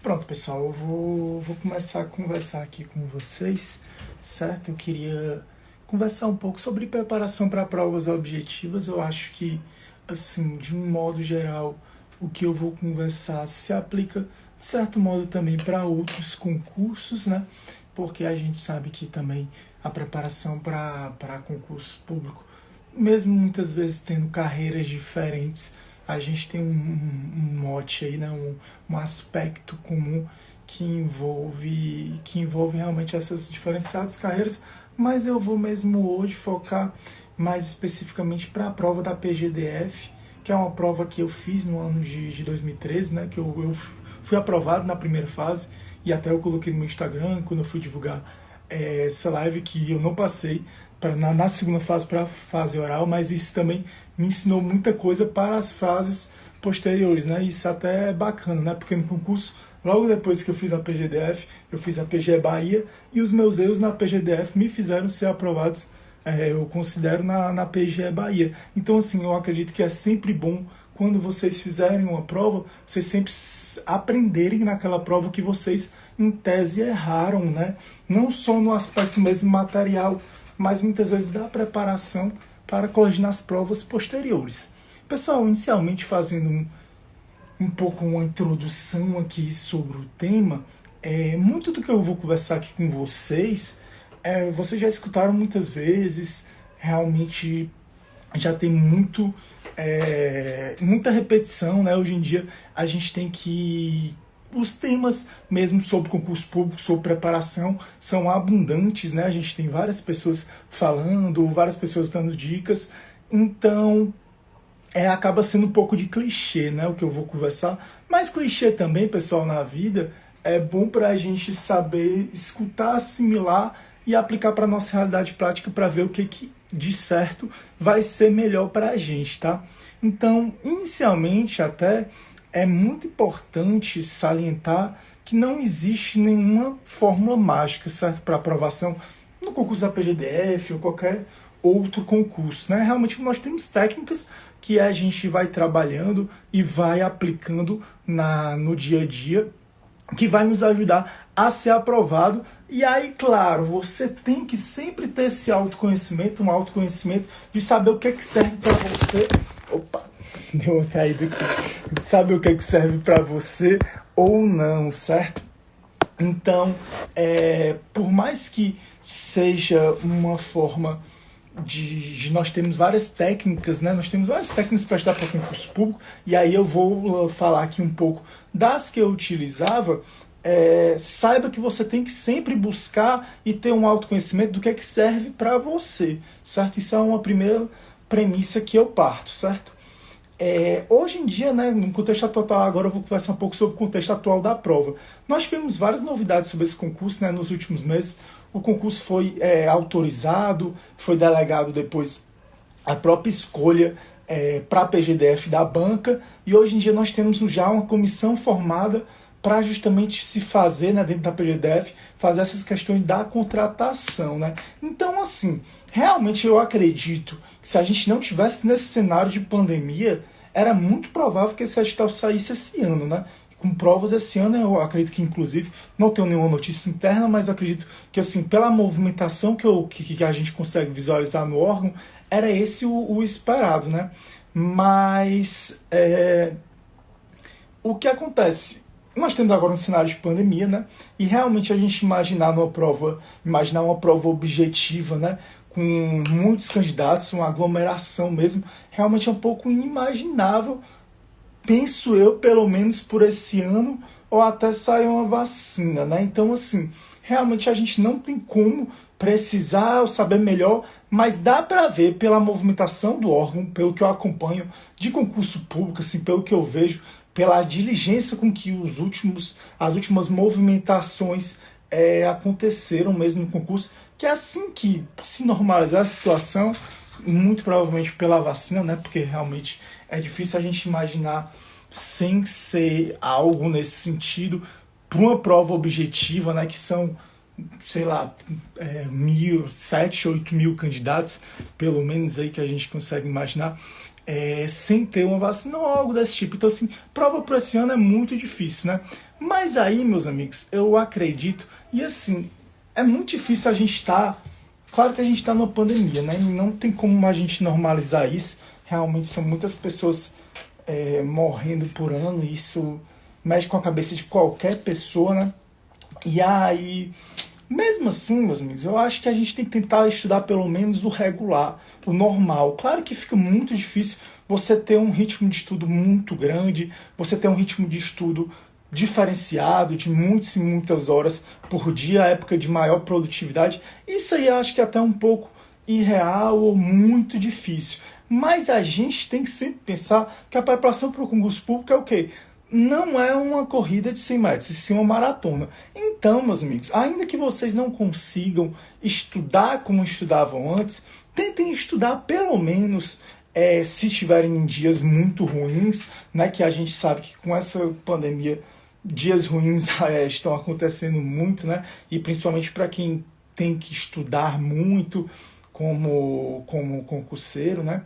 Pronto, pessoal, eu vou começar a conversar aqui com vocês, certo? Eu queria conversar um pouco sobre preparação para provas objetivas. Eu acho que, assim, de um modo geral, o que eu vou conversar se aplica, de certo modo, também para outros concursos, né? Porque a gente sabe que também a preparação para concurso público, mesmo muitas vezes tendo carreiras diferentes, a gente tem um mote aí, né? Um aspecto comum que envolve realmente essas diferenciadas carreiras, mas eu vou mesmo hoje focar mais especificamente para a prova da PGDF, que é uma prova que eu fiz no ano de 2013, né? Que eu fui aprovado na primeira fase, e até eu coloquei no meu Instagram, quando eu fui divulgar essa live, que eu não passei na segunda fase para a fase oral, mas isso também me ensinou muita coisa para as fases posteriores, né? Isso até é bacana, né? Porque no concurso, logo depois que eu fiz a PGDF, eu fiz a PGE Bahia, e os meus erros na PGDF me fizeram ser aprovados, eu considero, na PGE Bahia. Então, assim, eu acredito que é sempre bom, quando vocês fizerem uma prova, vocês sempre aprenderem naquela prova que vocês, em tese, erraram, né? Não só no aspecto mesmo material, mas muitas vezes da preparação para corrigir nas provas posteriores. Pessoal, inicialmente fazendo um pouco uma introdução aqui sobre o tema, muito do que eu vou conversar aqui com vocês, vocês já escutaram muitas vezes, realmente já tem muita repetição, né? Hoje em dia a gente tem que... Os temas mesmo sobre concurso público, sobre preparação, são abundantes, né? A gente tem várias pessoas falando, várias pessoas dando dicas, então acaba sendo um pouco de clichê, né? O que eu vou conversar, mas clichê também, pessoal, na vida, é bom para a gente saber escutar, assimilar e aplicar para a nossa realidade prática, para ver o que de certo vai ser melhor para a gente, tá? Então, inicialmente até, é muito importante salientar que não existe nenhuma fórmula mágica, certo, para aprovação no concurso da PGDF ou qualquer outro concurso, né? Realmente nós temos técnicas que a gente vai trabalhando e vai aplicando no dia a dia, que vai nos ajudar a ser aprovado. E aí, claro, você tem que sempre ter esse autoconhecimento, um autoconhecimento de saber o que é que serve para você. Opa, deu uma caída aqui. De saber o que é que serve para você ou não, certo? Então, por mais que seja uma forma de nós temos várias técnicas, né? Nós temos várias técnicas para estudar para concurso público, e aí eu vou falar aqui um pouco das que eu utilizava. Saiba que você tem que sempre buscar e ter um autoconhecimento do que é que serve para você, certo? Isso é uma primeira premissa que eu parto, certo? Hoje em dia, né, no contexto atual, agora eu vou conversar um pouco sobre o contexto atual da prova. Nós tivemos várias novidades sobre esse concurso, né, nos últimos meses. O concurso foi autorizado, foi delegado depois a própria escolha para a PGDF da banca, e hoje em dia nós temos já uma comissão formada para justamente se fazer, né, dentro da PGDF, fazer essas questões da contratação, né? Então, assim, realmente eu acredito que se a gente não tivesse nesse cenário de pandemia, era muito provável que esse edital saísse esse ano, né? Com provas esse ano, eu acredito que, inclusive, não tenho nenhuma notícia interna, mas acredito que, assim, pela movimentação que a gente consegue visualizar no órgão, era esse o esperado, né? Mas o que acontece? Nós temos agora um cenário de pandemia, né? E realmente a gente imaginar uma prova objetiva, né? Com muitos candidatos, uma aglomeração mesmo, realmente é um pouco inimaginável, penso eu, pelo menos por esse ano, ou até sair uma vacina, né? Então, assim, realmente a gente não tem como precisar ou saber melhor, mas dá para ver pela movimentação do órgão, pelo que eu acompanho de concurso público, assim, pelo que eu vejo, pela diligência com que as últimas movimentações aconteceram mesmo no concurso, que é assim que se normalizar a situação, muito provavelmente pela vacina, né? Porque realmente é difícil a gente imaginar sem ser algo nesse sentido, para uma prova objetiva, né? Que são, sei lá, 7, 8 mil candidatos, pelo menos aí que a gente consegue imaginar. sem ter uma vacina ou algo desse tipo. Então, assim, prova para esse ano é muito difícil, né? Mas aí, meus amigos, eu acredito, e assim, é muito difícil a gente estar. Claro que a gente está numa pandemia, né? E não tem como a gente normalizar isso. Realmente são muitas pessoas morrendo por ano, e isso mexe com a cabeça de qualquer pessoa, né? E aí, mesmo assim, meus amigos, eu acho que a gente tem que tentar estudar pelo menos o regular, o normal. Claro que fica muito difícil você ter um ritmo de estudo muito grande, você ter um ritmo de estudo diferenciado, de muitas e muitas horas por dia, a época de maior produtividade. Isso aí eu acho que é até um pouco irreal ou muito difícil. Mas a gente tem que sempre pensar que a preparação para o concurso público é o quê? Não é uma corrida de 100 metros, e sim uma maratona. Então, meus amigos, ainda que vocês não consigam estudar como estudavam antes, tentem estudar pelo menos se estiverem em dias muito ruins, né, que a gente sabe que com essa pandemia dias ruins estão acontecendo muito, né, e principalmente para quem tem que estudar muito como concurseiro, né?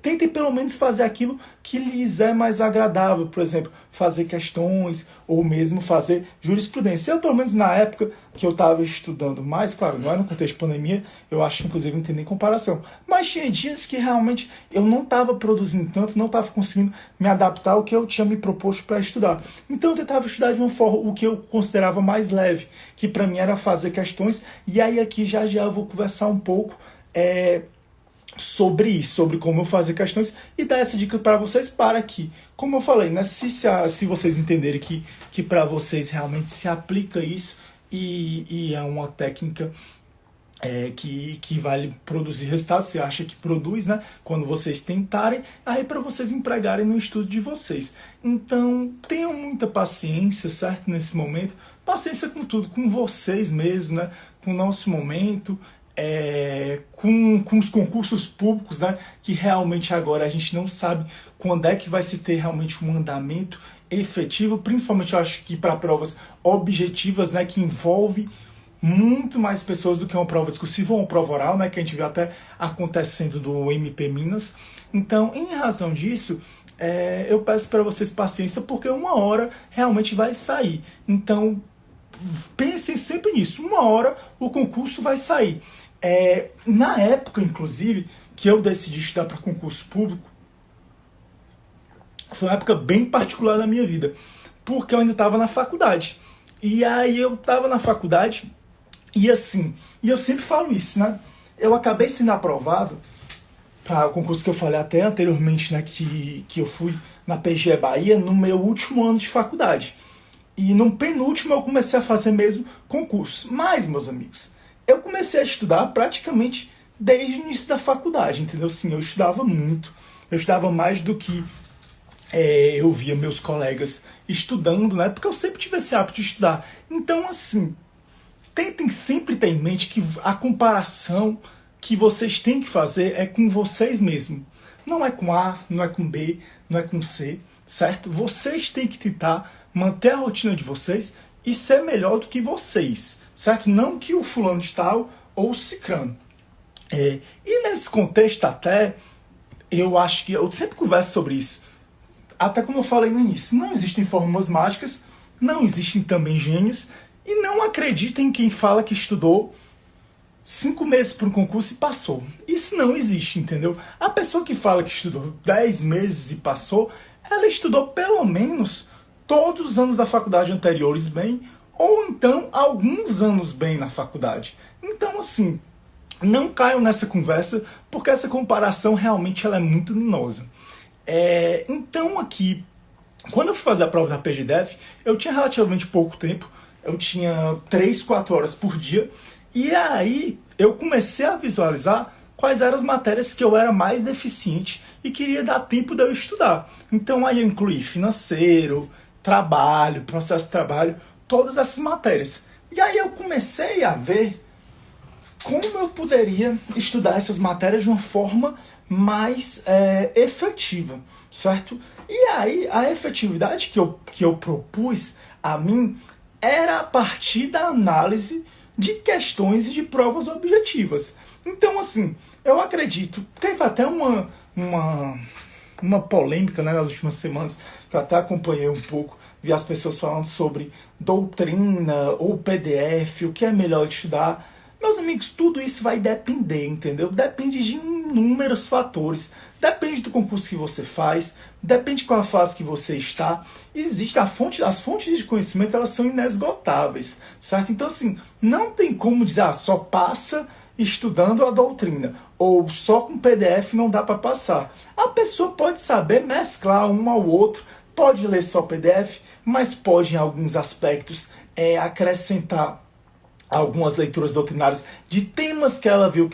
Tentem pelo menos fazer aquilo que lhes é mais agradável, por exemplo, fazer questões ou mesmo fazer jurisprudência. Eu, pelo menos na época que eu estava estudando mais, claro, não era no contexto de pandemia, eu acho que inclusive não tem nem comparação, mas tinha dias que realmente eu não estava produzindo tanto, não estava conseguindo me adaptar ao que eu tinha me proposto para estudar. Então eu tentava estudar de uma forma, o que eu considerava mais leve, que para mim era fazer questões, e aí aqui já eu vou conversar um pouco sobre isso, sobre como eu fazer questões e dar essa dica para vocês, para que, como eu falei, né, se vocês entenderem que para vocês realmente se aplica isso e é uma técnica que vai produzir resultados, você acha que produz, né? Quando vocês tentarem, aí para vocês empregarem no estudo de vocês. Então, tenham muita paciência, certo? Nesse momento, paciência com tudo, com vocês mesmos, né? Com o nosso momento, com os concursos públicos, né? Que realmente agora a gente não sabe quando é que vai se ter realmente um andamento efetivo, principalmente eu acho que para provas objetivas, né? Que envolve muito mais pessoas do que uma prova discursiva ou uma prova oral, né, que a gente viu até acontecendo do MP Minas. Então, em razão disso, eu peço para vocês paciência, porque uma hora realmente vai sair. Então, pensem sempre nisso. Uma hora o concurso vai sair. Na época, inclusive, que eu decidi estudar para concurso público, foi uma época bem particular da minha vida, porque eu ainda estava na faculdade. E aí eu estava na faculdade. E assim, e eu sempre falo isso, né? Eu acabei sendo aprovado para o concurso que eu falei até anteriormente, né? Que eu fui na PGE Bahia no meu último ano de faculdade. E no penúltimo eu comecei a fazer mesmo concurso. Mas, meus amigos, eu comecei a estudar praticamente desde o início da faculdade, entendeu? Sim, eu estudava muito. Eu estudava mais do que eu via meus colegas estudando, né? Porque eu sempre tive esse hábito de estudar. Então, assim, tentem sempre ter em mente que a comparação que vocês têm que fazer é com vocês mesmos. Não é com A, não é com B, não é com C, certo? Vocês têm que tentar manter a rotina de vocês e ser melhor do que vocês, certo? Não que o fulano de tal ou o cicrano. E nesse contexto até, eu acho que eu sempre converso sobre isso. Até como eu falei no início, não existem fórmulas mágicas, não existem também gênios, e não acreditem em quem fala que estudou 5 meses para um concurso e passou. Isso não existe, entendeu? A pessoa que fala que estudou 10 meses e passou, ela estudou pelo menos todos os anos da faculdade anteriores bem, ou então alguns anos bem na faculdade. Então, assim, não caiam nessa conversa, porque essa comparação realmente ela é muito danosa. Então, aqui, quando eu fui fazer a prova da PGDF, eu tinha relativamente pouco tempo. Eu tinha 3, 4 horas por dia. E aí eu comecei a visualizar quais eram as matérias que eu era mais deficiente e queria dar tempo de eu estudar. Então aí eu incluí financeiro, trabalho, processo de trabalho, todas essas matérias. E aí eu comecei a ver como eu poderia estudar essas matérias de uma forma mais efetiva, certo? E aí a efetividade que eu propus a mim era a partir da análise de questões e de provas objetivas. Então, assim, eu acredito, teve até uma uma polêmica, né, nas últimas semanas, que eu até acompanhei um pouco, vi as pessoas falando sobre doutrina ou PDF, o que é melhor estudar. Meus amigos, tudo isso vai depender, entendeu? Depende de inúmeros fatores. Depende do concurso que você faz, depende de qual a fase que você está. Existe as fontes de conhecimento, elas são inesgotáveis, certo? Então, assim, não tem como dizer, só passa estudando a doutrina, ou só com PDF não dá para passar. A pessoa pode saber mesclar um ao outro, pode ler só PDF, mas pode, em alguns aspectos, acrescentar algumas leituras doutrinárias de temas que ela viu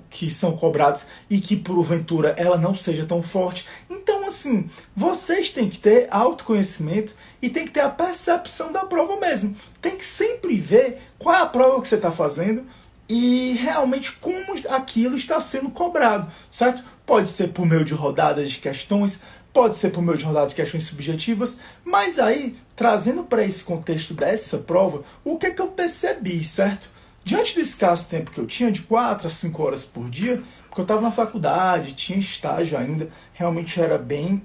que são cobrados e que porventura ela não seja tão forte. Então, assim, vocês têm que ter autoconhecimento e tem que ter a percepção da prova mesmo. Tem que sempre ver qual é a prova que você está fazendo e realmente como aquilo está sendo cobrado, certo? Pode ser por meio de rodadas de questões, pode ser por meio de rodadas de questões subjetivas, mas aí, trazendo para esse contexto dessa prova, o que é que eu percebi, certo? Diante do escasso tempo que eu tinha, de 4 a 5 horas por dia, porque eu estava na faculdade, tinha estágio ainda, realmente era bem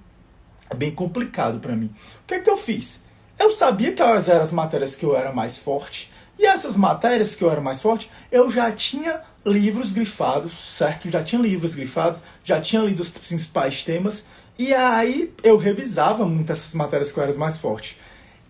complicado para mim. O que é que eu fiz? Eu sabia que elas eram as matérias que eu era mais forte, e essas matérias que eu era mais forte, eu já tinha livros grifados, certo? Já tinha livros grifados, já tinha lido os principais temas, e aí eu revisava muito essas matérias que eu era mais forte.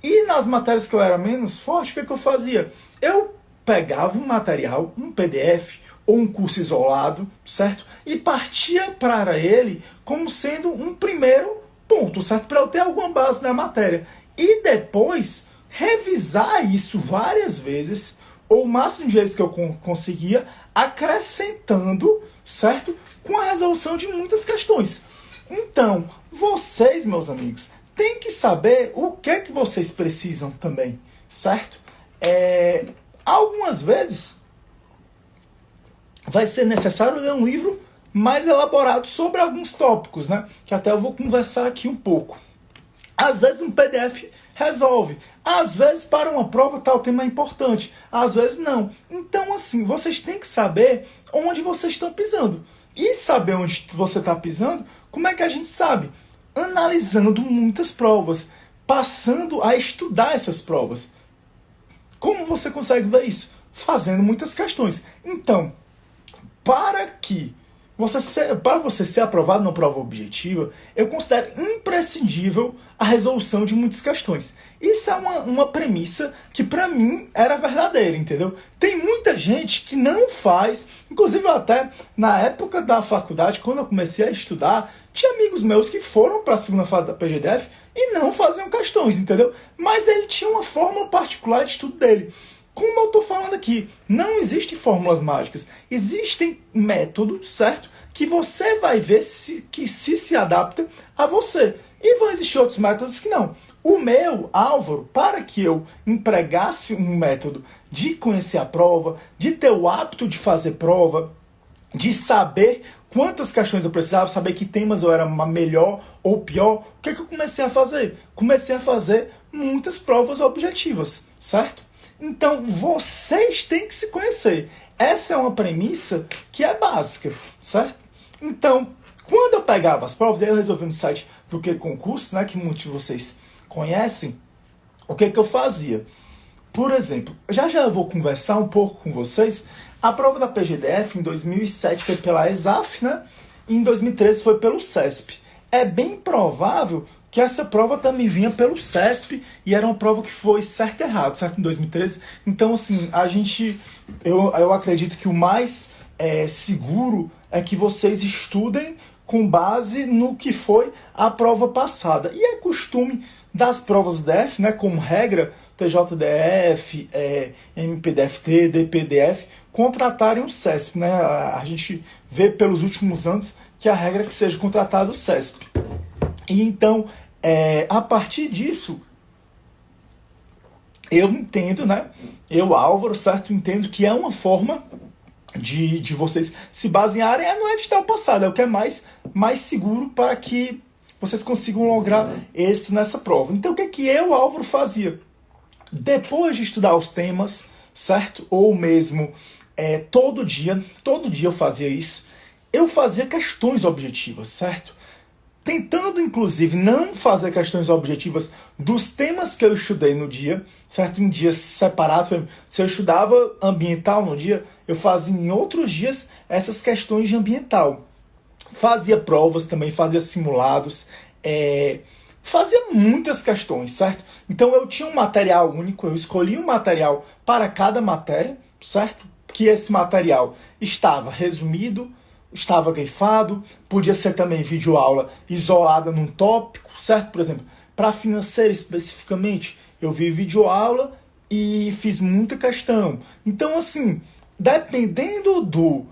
E nas matérias que eu era menos forte, o que é que eu fazia? Eu pegava um material, um PDF ou um curso isolado, certo? E partia para ele como sendo um primeiro ponto, certo? Para eu ter alguma base na matéria. E depois revisar isso várias vezes, ou o máximo de vezes que eu conseguia, acrescentando, certo? Com a resolução de muitas questões. Então, vocês, meus amigos, têm que saber o que é que vocês precisam também, certo? Algumas vezes vai ser necessário ler um livro mais elaborado sobre alguns tópicos, né? Que até eu vou conversar aqui um pouco. Às vezes um PDF resolve. Às vezes, para uma prova, tal tema é importante. Às vezes, não. Então, assim, vocês têm que saber onde vocês estão pisando. E saber onde você está pisando, como é que a gente sabe? Analisando muitas provas, passando a estudar essas provas. Como você consegue ver isso? Fazendo muitas questões. Então, para você ser aprovado numa prova objetiva, eu considero imprescindível a resolução de muitas questões. Isso é uma premissa que para mim era verdadeira, entendeu? Tem muita gente que não faz, inclusive até na época da faculdade, quando eu comecei a estudar, tinha amigos meus que foram para a segunda fase da PGDF e não faziam questões, entendeu? Mas ele tinha uma forma particular de estudo dele. Como eu estou falando aqui, não existem fórmulas mágicas. Existem métodos, certo? Que você vai ver que se adapta a você. E vão existir outros métodos que não. O meu, Álvaro, para que eu empregasse um método de conhecer a prova, de ter o hábito de fazer prova, de saber quantas questões eu precisava, saber que temas eu era melhor ou pior, o que é que eu comecei a fazer? Comecei a fazer muitas provas objetivas, certo? Então, vocês têm que se conhecer. Essa é uma premissa que é básica, certo? Então, quando eu pegava as provas, aí eu resolvi no site do Que Concurso, né, que muitos de vocês conhecem, o que eu fazia? Por exemplo, já eu vou conversar um pouco com vocês. A prova da PGDF em 2007 foi pela ESAF, né? E em 2013 foi pelo CESP. É bem provável que essa prova também vinha pelo CESP e era uma prova que foi certo e errado, certo? Em 2013. Então, assim, eu acredito que o mais seguro é que vocês estudem com base no que foi a prova passada. E é costume das provas DF, né, como regra, TJDF, MPDFT, DPDF, contratarem o CESP, né? A gente vê pelos últimos anos que a regra é que seja contratado o CESP. E então, a partir disso, eu entendo, né? Eu, Álvaro, certo? Entendo que é uma forma de vocês se basearem no edital passado. É o que é mais seguro para que vocês consigam lograr êxito nessa prova. Então, o que eu, Álvaro, fazia? Depois de estudar os temas, certo? Ou mesmo todo dia eu fazia isso. eu fazia questões objetivas, certo? Tentando, inclusive, não fazer questões objetivas dos temas que eu estudei no dia, certo? Em dias separados. Por exemplo, se eu estudava ambiental no dia, eu fazia em outros dias essas questões de ambiental. Fazia provas também, fazia simulados, fazia muitas questões, certo? Então eu tinha um material único, eu escolhi um material para cada matéria, certo? Que esse material estava resumido, estava grifado, podia ser também videoaula isolada num tópico, certo? Por exemplo, para financeiro especificamente, eu vi videoaula e fiz muita questão. Então, assim, dependendo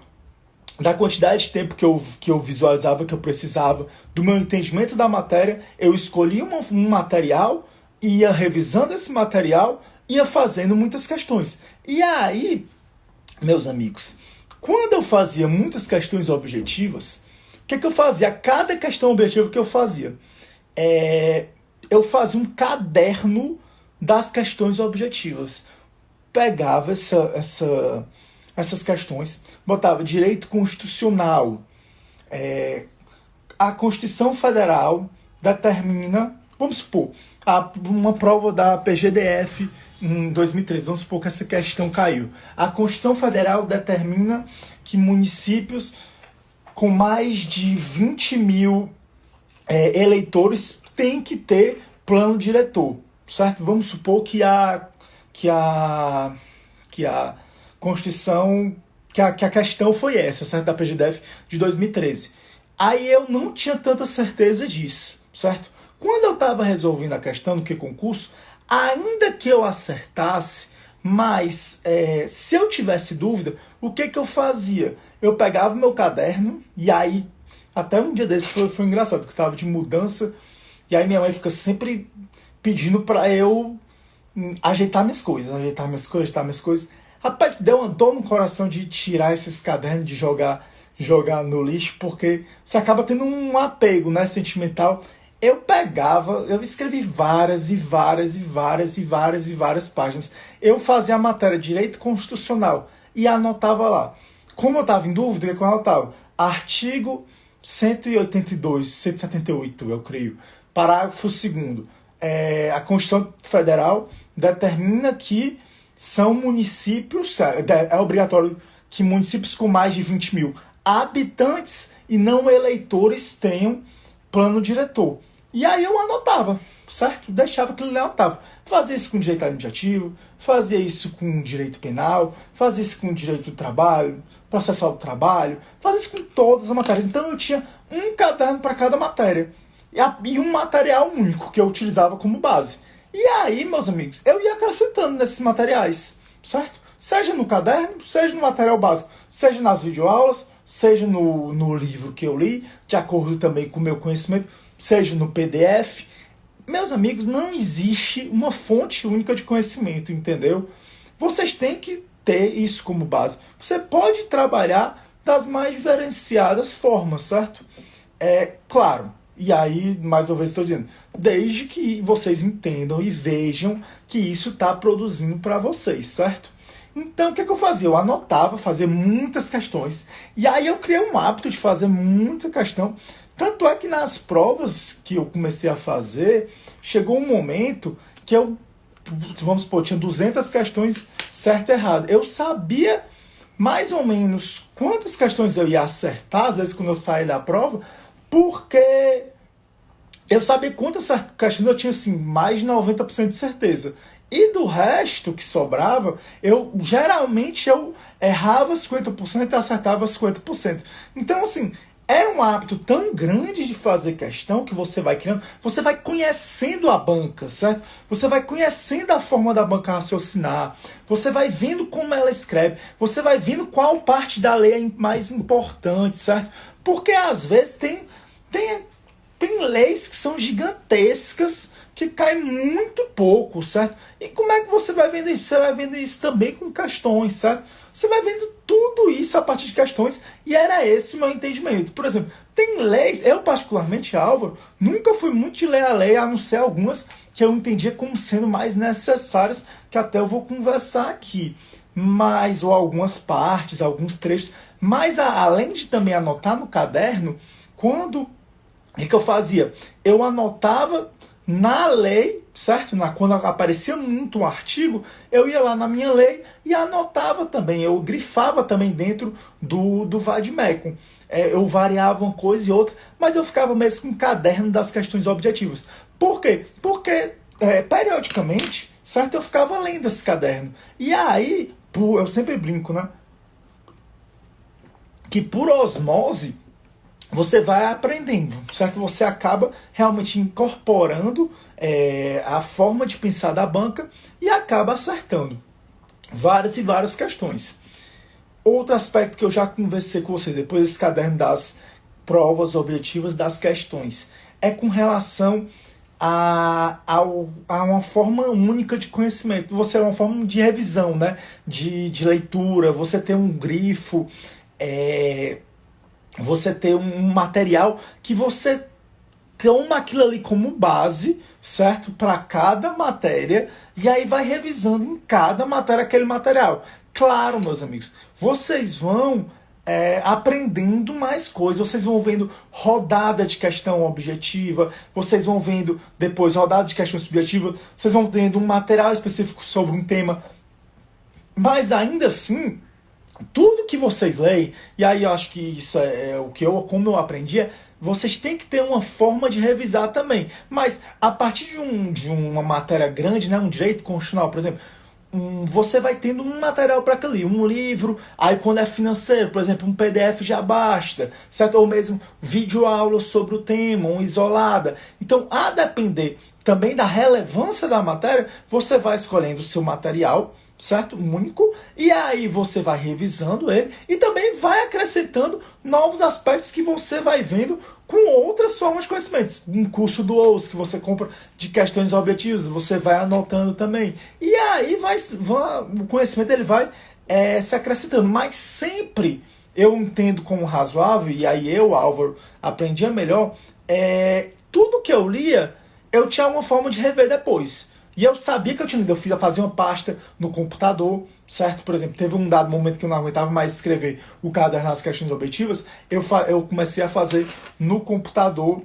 da quantidade de tempo que eu visualizava, que eu precisava, do meu entendimento da matéria, eu escolhia um material, ia revisando esse material, ia fazendo muitas questões. E aí, meus amigos, quando eu fazia muitas questões objetivas, o que eu fazia? Cada questão objetiva que eu fazia, eu fazia um caderno das questões objetivas. Pegava essas questões, botava direito constitucional. A Constituição Federal determina, vamos supor, uma prova da PGDF em 2013, vamos supor que essa questão caiu. A Constituição Federal determina que municípios com mais de 20 mil eleitores têm que ter plano diretor, certo? Vamos supor que a Constituição, que a questão foi essa, certo? Da PGDF de 2013. Aí eu não tinha tanta certeza disso, certo? Quando eu estava resolvendo a questão do que concurso, ainda que eu acertasse, mas se eu tivesse dúvida, o que eu fazia? Eu pegava o meu caderno, e aí, até um dia desse foi engraçado, que eu estava de mudança, e aí minha mãe fica sempre pedindo para eu ajeitar minhas coisas. Rapaz, deu uma dor no coração de tirar esses cadernos, de jogar no lixo, porque você acaba tendo um apego, né, sentimental. Eu escrevi várias páginas. Eu fazia a matéria de Direito Constitucional e anotava lá. Como eu estava em dúvida, o que eu anotava? Artigo 182, 178, eu creio. Parágrafo 2º. A Constituição Federal determina que são municípios, é obrigatório que municípios com mais de 20 mil habitantes e não eleitores tenham plano diretor. E aí eu anotava, certo? Deixava aquilo ali, anotava. Fazia isso com direito administrativo, fazia isso com direito penal, fazia isso com direito do trabalho, processual do trabalho, fazia isso com todas as matérias. Então eu tinha um caderno para cada matéria e um material único que eu utilizava como base. E aí, meus amigos, eu ia acrescentando nesses materiais, certo? Seja no caderno, seja no material básico, seja nas videoaulas, seja no livro que eu li, de acordo também com o meu conhecimento, seja no PDF. Meus amigos, não existe uma fonte única de conhecimento, entendeu? Vocês têm que ter isso como base. Você pode trabalhar das mais diferenciadas formas, certo? Claro, e aí, mais uma vez estou dizendo, desde que vocês entendam e vejam que isso está produzindo para vocês, certo? Então, o que eu fazia? Eu anotava, fazia muitas questões. E aí eu criei um hábito de fazer muita questão. Tanto é que nas provas que eu comecei a fazer, chegou um momento que vamos supor, tinha 200 questões certo e errado. Eu sabia mais ou menos quantas questões eu ia acertar, às vezes quando eu saí da prova, porque eu sabia quantas questões eu tinha, assim, mais de 90% de certeza. E do resto que sobrava, geralmente eu errava 50% e acertava 50%. Então, assim, é um hábito tão grande de fazer questão que você vai criando, você vai conhecendo a banca, certo? Você vai conhecendo a forma da banca raciocinar, você vai vendo como ela escreve, você vai vendo qual parte da lei é mais importante, certo? Porque às vezes tem leis que são gigantescas, que caem muito pouco, certo? E como é que você vai vendo isso? Você vai vendo isso também com questões, certo? Você vai vendo tudo isso a partir de questões, e era esse o meu entendimento. Por exemplo, tem leis, eu particularmente, Álvaro, nunca fui muito de ler a lei, a não ser algumas que eu entendia como sendo mais necessárias, que até eu vou conversar aqui. Ou algumas partes, alguns trechos, Mas além de também anotar no caderno, o que eu fazia? Eu anotava na lei, certo? Quando aparecia muito um artigo, eu ia lá na minha lei e anotava também. Eu grifava também dentro do Vademecum. Eu variava uma coisa e outra, mas eu ficava mesmo com o caderno das questões objetivas. Por quê? Porque periodicamente, certo? Eu ficava lendo esse caderno. E aí, eu sempre brinco, né? Que por osmose você vai aprendendo, certo? Você acaba realmente incorporando a forma de pensar da banca e acaba acertando várias e várias questões. Outro aspecto que eu já conversei com você depois desse caderno das provas objetivas das questões é com relação a uma forma única de conhecimento. Você é uma forma de revisão, né? De leitura, você tem um grifo, você ter um material que você toma aquilo ali como base, certo? Para cada matéria, e aí vai revisando em cada matéria aquele material. Claro, meus amigos, vocês vão aprendendo mais coisas, vocês vão vendo rodada de questão objetiva, vocês vão vendo depois rodada de questão subjetiva, vocês vão tendo um material específico sobre um tema, mas ainda assim, tudo que vocês leem, e aí eu acho que isso é o que como eu aprendi, vocês têm que ter uma forma de revisar também. Mas a partir de uma matéria grande, né, um direito constitucional, por exemplo, você vai tendo um material para aquilo ali, um livro, aí quando é financeiro, por exemplo, um PDF já basta, certo? Ou mesmo videoaula sobre o tema, uma isolada. Então, a depender também da relevância da matéria, você vai escolhendo o seu material, certo? Único, e aí você vai revisando ele e também vai acrescentando novos aspectos que você vai vendo com outras formas de conhecimentos. Um curso do OUS que você compra de questões objetivas, você vai anotando também. E aí o conhecimento ele vai se acrescentando, mas sempre eu entendo como razoável, e aí eu, Álvaro, aprendia melhor, tudo que eu lia, eu tinha uma forma de rever depois. E eu sabia que eu fazia uma pasta no computador, certo? Por exemplo, teve um dado momento que eu não aguentava mais escrever o caderno nas questões objetivas, eu comecei a fazer no computador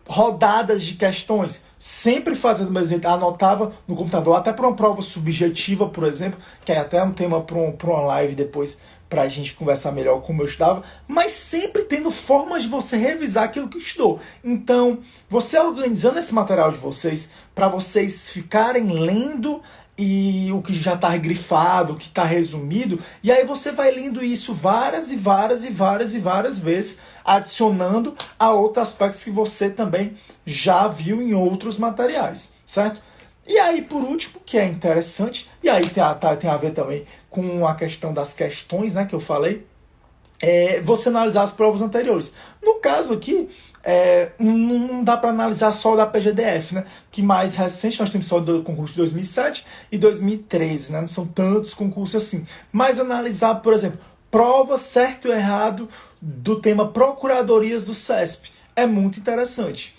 rodadas de questões, sempre fazendo do mesmo jeito, anotava no computador, até para uma prova subjetiva, por exemplo, que é até um tema para uma live depois, para a gente conversar melhor como eu estudava, mas sempre tendo formas de você revisar aquilo que estudou. Então, você organizando esse material de vocês, para vocês ficarem lendo e o que já está grifado, o que está resumido, e aí você vai lendo isso várias e várias e várias e várias vezes, adicionando a outros aspectos que você também já viu em outros materiais, certo? E aí, por último, que é interessante, e aí tem a ver também com a questão das questões, né, que eu falei, você analisar as provas anteriores. No caso aqui, não dá para analisar só o da PGDF, né? Que mais recente, nós temos só do concurso de 2007 e 2013, né? Não são tantos concursos assim. Mas analisar, por exemplo, prova certo e errado do tema Procuradorias do CESP. É muito interessante.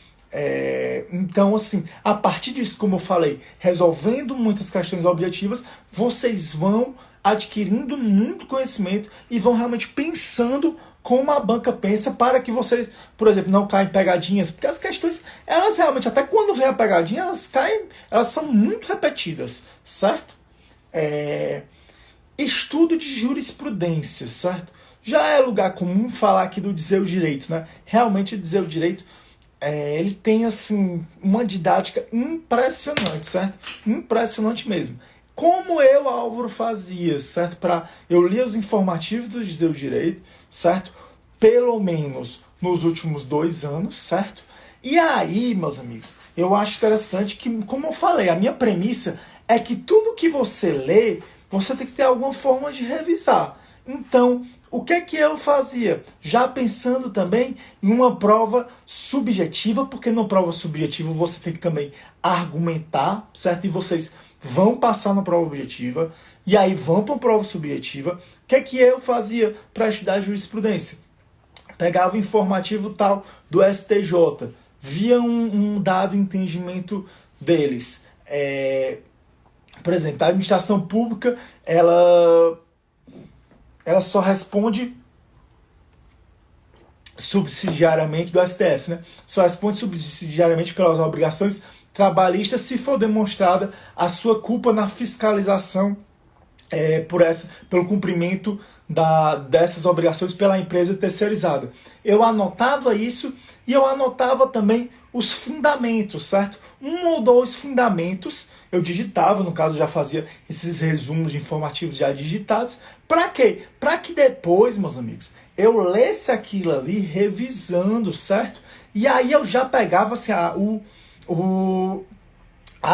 Então, assim, a partir disso, como eu falei, resolvendo muitas questões objetivas, vocês vão adquirindo muito conhecimento e vão realmente pensando como a banca pensa para que vocês, por exemplo, não caem em pegadinhas, porque as questões, elas realmente, até quando vem a pegadinha, elas são muito repetidas, certo? Estudo de jurisprudência, certo? Já é lugar comum falar aqui do dizer o direito, né? Realmente o dizer o direito, ele tem, assim, uma didática impressionante, certo? Impressionante mesmo. Como eu, Álvaro, fazia, certo? Eu lia os informativos do Dizer o Direito, certo? Pelo menos nos últimos 2 anos, certo? E aí, meus amigos, eu acho interessante que, como eu falei, a minha premissa é que tudo que você lê, você tem que ter alguma forma de revisar. Então, o que eu fazia? Já pensando também em uma prova subjetiva, porque na prova subjetiva você tem que também argumentar, certo? E vocês vão passar na prova objetiva, e aí vão para a prova subjetiva. O que eu fazia para estudar jurisprudência? Pegava o informativo tal do STJ, via um dado entendimento deles. Por exemplo, a administração pública, ela ela só responde subsidiariamente do STF, né? Só responde subsidiariamente pelas obrigações trabalhistas se for demonstrada a sua culpa na fiscalização pelo cumprimento dessas obrigações pela empresa terceirizada. Eu anotava isso e eu anotava também os fundamentos, certo? Um ou dois fundamentos eu digitava, no caso já fazia esses resumos informativos já digitados. Para quê? Para que depois, meus amigos, eu lesse aquilo ali revisando, certo? E aí eu já pegava assim, a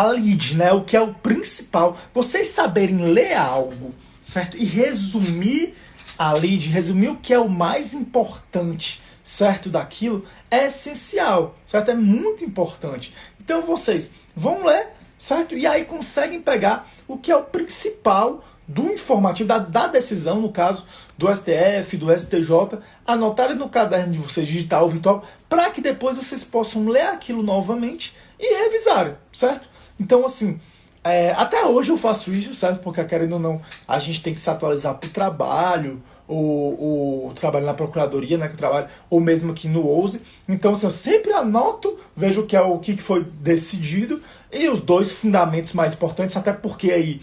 lead, né? O que é o principal. Vocês saberem ler algo, certo? E resumir a lead, resumir o que é o mais importante, certo? Daquilo é essencial, certo? É muito importante. Então vocês vão ler, certo? E aí conseguem pegar o que é o principal do informativo, da decisão, no caso do STF, do STJ, anotarem no caderno de vocês, digital ou virtual, para que depois vocês possam ler aquilo novamente e revisarem, certo? Então, assim, até hoje eu faço isso, certo? Porque, querendo ou não, a gente tem que se atualizar para o trabalho, ou trabalho na procuradoria, né, que eu trabalho, ou mesmo aqui no OUSE. Então, assim, eu sempre anoto, vejo o que foi decidido e os dois fundamentos mais importantes, até porque aí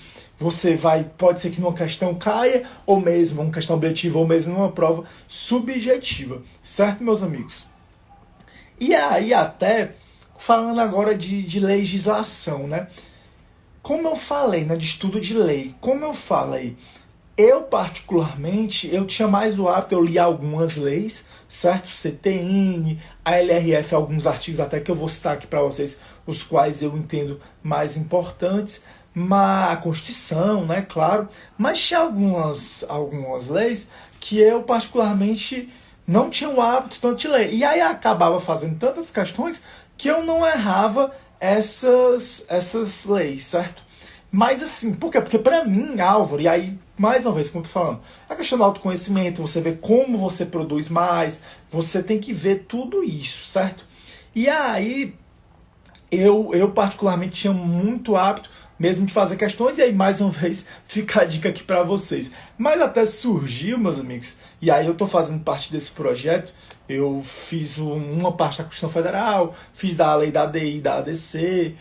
pode ser que numa questão caia, ou mesmo uma questão objetiva, ou mesmo numa prova subjetiva, certo, meus amigos? E aí, até falando agora de legislação, né? Como eu falei, né, de estudo de lei, como eu falei, eu particularmente, eu tinha mais o hábito, eu li algumas leis, certo? CTN, a LRF, alguns artigos até que eu vou citar aqui para vocês, os quais eu entendo mais importantes, a Constituição, né, claro, mas tinha algumas leis que eu particularmente não tinha o hábito tanto de ler. E aí acabava fazendo tantas questões que eu não errava essas leis, certo? Mas assim, por quê? Porque pra mim, Álvaro, e aí, mais uma vez, como eu tô falando, a questão do autoconhecimento, você vê como você produz mais, você tem que ver tudo isso, certo? E aí, eu particularmente tinha muito hábito mesmo de fazer questões, e aí mais uma vez fica a dica aqui para vocês. Mas até surgiu, meus amigos, e aí eu estou fazendo parte desse projeto, eu fiz uma parte da Constituição Federal, fiz da lei da ADI, da ADC,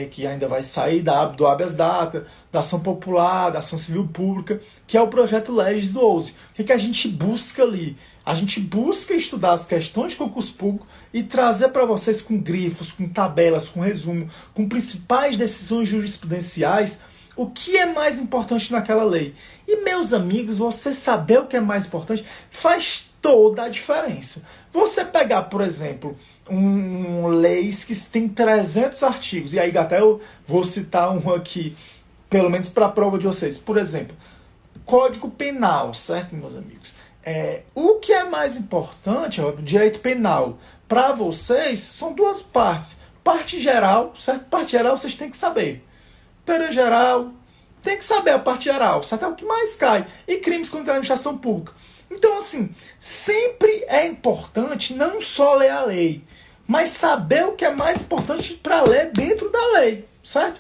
que ainda vai sair, do habeas data, da ação popular, da ação civil pública, que é o projeto Legis do OUSE. O que a gente busca ali? A gente busca estudar as questões de concurso público e trazer para vocês com grifos, com tabelas, com resumo, com principais decisões jurisprudenciais, o que é mais importante naquela lei. E, meus amigos, você saber o que é mais importante faz toda a diferença. Você pegar, por exemplo, leis que tem 300 artigos, e aí até eu vou citar um aqui, pelo menos para a prova de vocês. Por exemplo, Código Penal, certo, meus amigos? O que é mais importante, o direito penal, para vocês, são duas partes. Parte geral, certo? Parte geral vocês têm que saber. Teoria geral, tem que saber a parte geral, certo? É o que mais cai. E crimes contra a administração pública. Então, assim, sempre é importante não só ler a lei, mas saber o que é mais importante para ler dentro da lei, certo?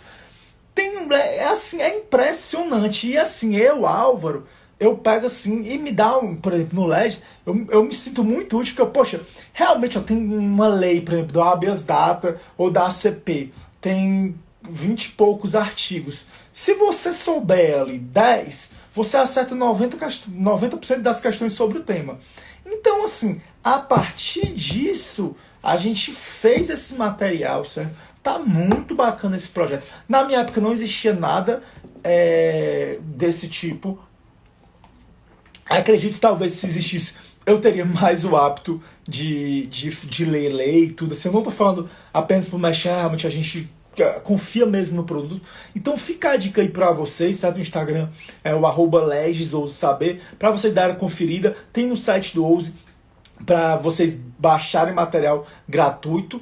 É impressionante. E assim, Álvaro, eu pego assim e me dá por exemplo, no LED, eu me sinto muito útil, porque, poxa, realmente eu tenho uma lei, por exemplo, do habeas data ou da ACP, tem 20 e poucos artigos. Se você souber ali 10, você acerta 90% das questões sobre o tema. Então, assim, a partir disso, a gente fez esse material, certo? Tá muito bacana esse projeto. Na minha época não existia nada desse tipo. Acredito que talvez se existisse, eu teria mais o hábito de ler lei e tudo. Assim, eu não estou falando apenas por mexer, realmente a gente confia mesmo no produto. Então fica a dica aí para vocês, certo? No Instagram é o @legisousaber, para vocês darem uma conferida. Tem no site do Ouse para vocês baixarem material gratuito.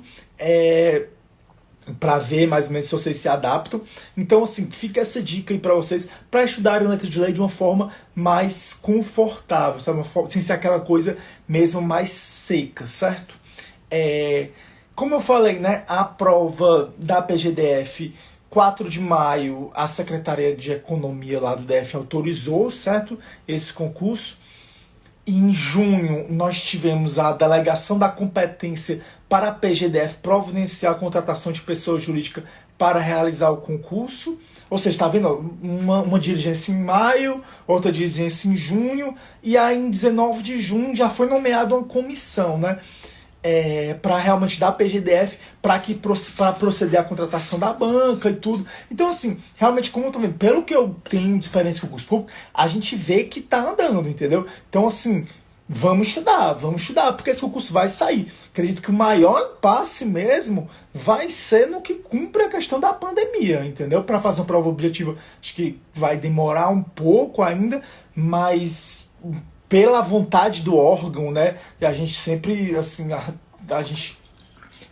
Para ver mais ou menos se vocês se adaptam. Então, assim, fica essa dica aí para vocês, para estudarem letra de lei de uma forma mais confortável, sabe? Sem ser aquela coisa mesmo mais seca, certo? Como eu falei, né, a prova da PGDF 4 de maio, a Secretaria de Economia lá do DF autorizou, certo? Esse concurso. Em junho, nós tivemos a delegação da competência para a PGDF providenciar a contratação de pessoa jurídica para realizar o concurso. Ou seja, está vendo? Uma diligência em maio, outra diligência em junho, e aí em 19 de junho já foi nomeada uma comissão, né? Para realmente dar PGDF para proceder à contratação da banca e tudo. Então, assim, realmente, como eu tô vendo, pelo que eu tenho de experiência com o concurso público, a gente vê que tá andando, entendeu? Então, assim, vamos estudar, porque esse concurso vai sair. Acredito que o maior impasse mesmo vai ser no que cumpre a questão da pandemia, entendeu? Para fazer uma prova objetiva, acho que vai demorar um pouco ainda, mas pela vontade do órgão, né? E a gente sempre, assim, a gente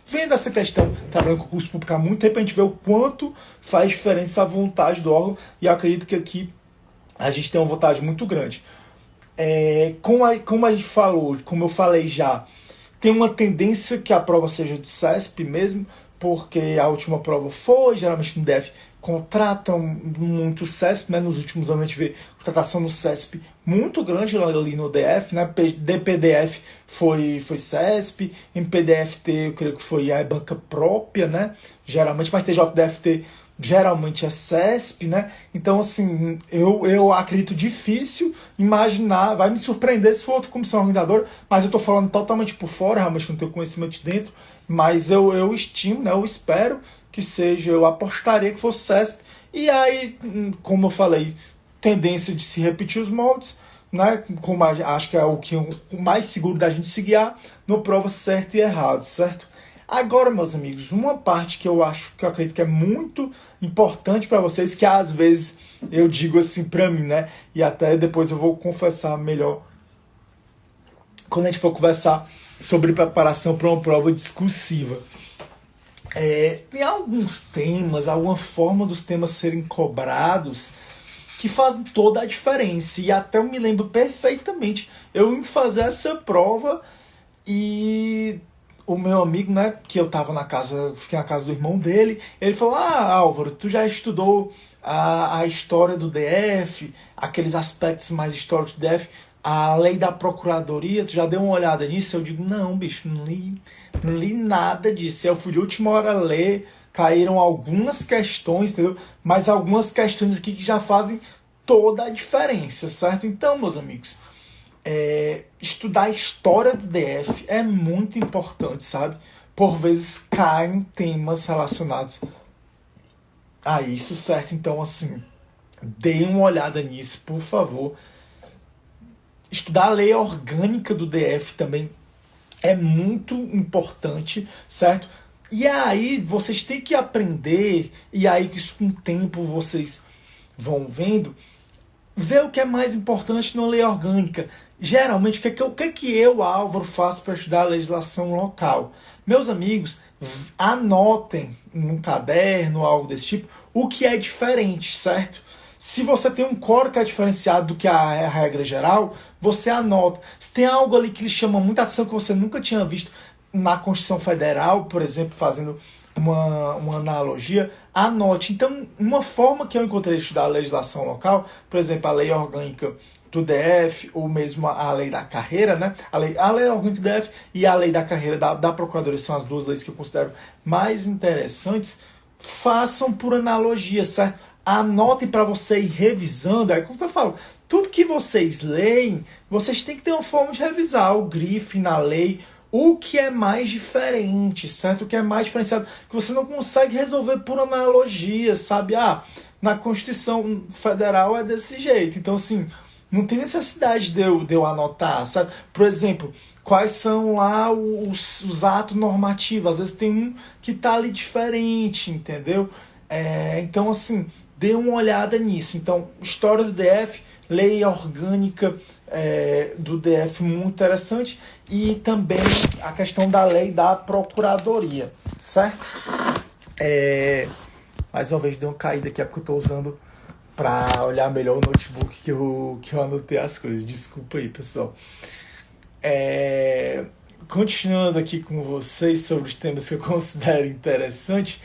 vendo essa questão, trabalhando com o concurso público há muito tempo, a gente vê o quanto faz diferença a vontade do órgão, e eu acredito que aqui a gente tem uma vontade muito grande. Como a gente falou, como eu falei já, tem uma tendência que a prova seja de CESP mesmo, porque a última prova foi, geralmente no DF contratam muito CESP, né? Nos últimos anos a gente vê contratação no CESP muito grande ali no DF, né? DPDF foi CESP, MPDFT eu creio que foi a banca própria, né? Geralmente, mas TJDFT geralmente é CESP, né? Então, assim, eu acredito difícil imaginar, vai me surpreender se for outra comissão organizadora, mas eu tô falando totalmente por fora, realmente não tenho conhecimento de dentro, mas eu estimo, né? Eu espero que seja, eu apostaria que fosse CESP, e aí, como eu falei, tendência de se repetir os moldes, né? Como acho que é o mais seguro da gente se guiar no prova certo e errado, certo? Agora, meus amigos, uma parte que eu acredito que é muito importante para vocês, que às vezes eu digo assim para mim, né? E até depois eu vou confessar melhor quando a gente for conversar sobre preparação para uma prova discursiva. Tem alguns temas, alguma forma dos temas serem cobrados que fazem toda a diferença. E até eu me lembro perfeitamente, eu indo fazer essa prova e o meu amigo, né, que eu tava fiquei na casa do irmão dele, ele falou: Álvaro, tu já estudou a história do DF, aqueles aspectos mais históricos do DF, a lei da procuradoria, tu já deu uma olhada nisso? Eu digo: não, bicho, não li nada disso. Eu fui de última hora ler, caíram algumas questões, entendeu? Mas algumas questões aqui que já fazem toda a diferença, certo? Então, meus amigos, estudar a história do DF é muito importante, sabe? Por vezes caem temas relacionados a isso, certo? Então, assim, deem uma olhada nisso, por favor. Estudar a lei orgânica do DF também é muito importante, certo? E aí vocês têm que aprender, e aí que isso com o tempo vocês vão vendo, ver o que é mais importante na lei orgânica. Geralmente, o que eu, Álvaro, faço para estudar a legislação local? Meus amigos, anotem num caderno, algo desse tipo, o que é diferente, certo? Se você tem um código que é diferenciado do que a regra geral, você anota. Se tem algo ali que lhe chama muita atenção que você nunca tinha visto na Constituição Federal, por exemplo, fazendo uma analogia, anote. Então, uma forma que eu encontrei de estudar a legislação local, por exemplo, a lei orgânica do DF, ou mesmo a lei da carreira, né? A lei orgânica do DF e a lei da carreira da Procuradoria são as duas leis que eu considero mais interessantes. Façam por analogia, certo? Anotem para você ir revisando. Aí, como eu falo, tudo que vocês leem, vocês têm que ter uma forma de revisar o grife na lei, o que é mais diferente, certo? O que é mais diferenciado, que você não consegue resolver por analogia, sabe? Na Constituição Federal é desse jeito. Então, assim, não tem necessidade de eu anotar, sabe? Por exemplo, quais são lá os atos normativos? Às vezes tem um que tá ali diferente, entendeu? Então, assim, dê uma olhada nisso. Então, história do DF, lei orgânica do DF, muito interessante. E também a questão da lei da procuradoria, certo? Mais uma vez, deu uma caída aqui, é porque eu estou usando para olhar melhor o notebook que eu anotei as coisas. Desculpa aí, pessoal. Continuando aqui com vocês sobre os temas que eu considero interessantes.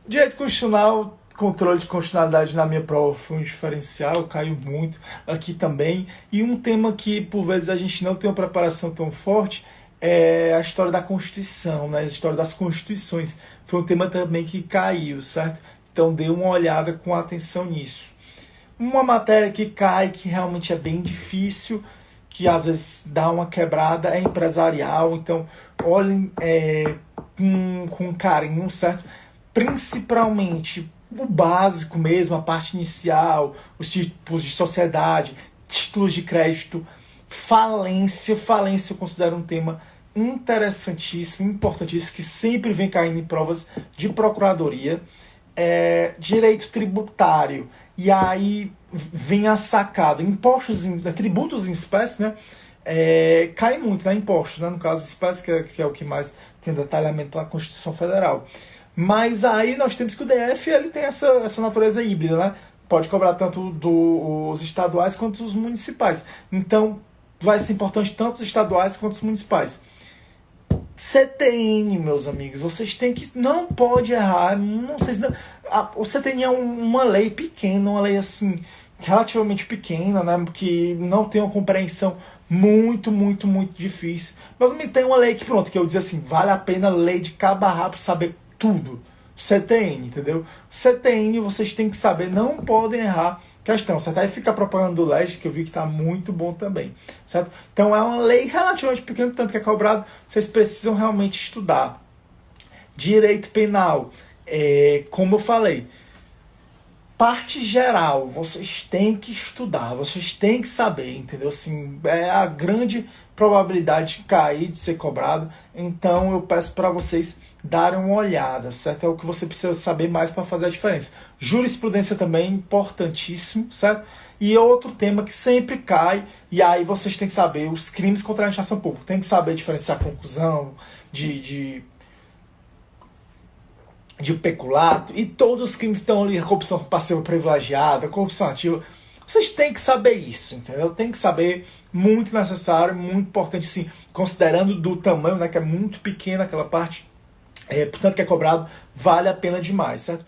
Direito constitucional controle de constitucionalidade na minha prova foi um diferencial, caiu muito aqui também. E um tema que, por vezes, a gente não tem uma preparação tão forte é a história da Constituição, né? A história das constituições. Foi um tema também que caiu, certo? Então, dê uma olhada com atenção nisso. Uma matéria que cai, que realmente é bem difícil, que às vezes dá uma quebrada, é empresarial. Então, olhem com carinho, certo? Principalmente o básico mesmo, a parte inicial, os tipos de sociedade, títulos de crédito, falência. Falência eu considero um tema interessantíssimo, importantíssimo, que sempre vem caindo em provas de procuradoria. Direito tributário. E aí vem a sacada. Impostos, tributos em espécie, né? Cai muito, né? Impostos, né? No caso, espécie, que é o que mais tem detalhamento na Constituição Federal. Mas aí nós temos que o DF ele tem essa natureza híbrida, né? Pode cobrar tanto dos estaduais quanto dos municipais. Então, vai ser importante tanto os estaduais quanto os municipais. CTN, meus amigos, vocês têm que... Não pode errar. Não sei se não, o CTN é uma lei pequena, uma lei assim, relativamente pequena, né? Que não tem uma compreensão muito difícil. Mas tem uma lei que, pronto, que eu dizer assim, vale a pena ler de cabo a rabo, saber tudo. CTN, entendeu? CTN vocês têm que saber, não podem errar questão, certo? Aí fica a propaganda do Leste, que eu vi que está muito bom também, certo? Então é uma lei relativamente pequena, tanto que é cobrado, vocês precisam realmente estudar. Direito penal, como eu falei, parte geral, vocês têm que estudar, vocês têm que saber, entendeu? Assim, é a grande probabilidade de cair, de ser cobrado. Então eu peço para vocês darem uma olhada, certo? É o que você precisa saber mais para fazer a diferença. Jurisprudência também, importantíssimo, certo? E outro tema que sempre cai, e aí vocês têm que saber os crimes contra a administração pública. Tem que saber diferenciar conclusão de peculato, e todos os crimes estão ali, corrupção passiva privilegiada, corrupção ativa. Vocês têm que saber isso, entendeu? Tem que saber, muito necessário, muito importante, sim, considerando do tamanho, né, que é muito pequena aquela parte, portanto que é cobrado, vale a pena demais, certo?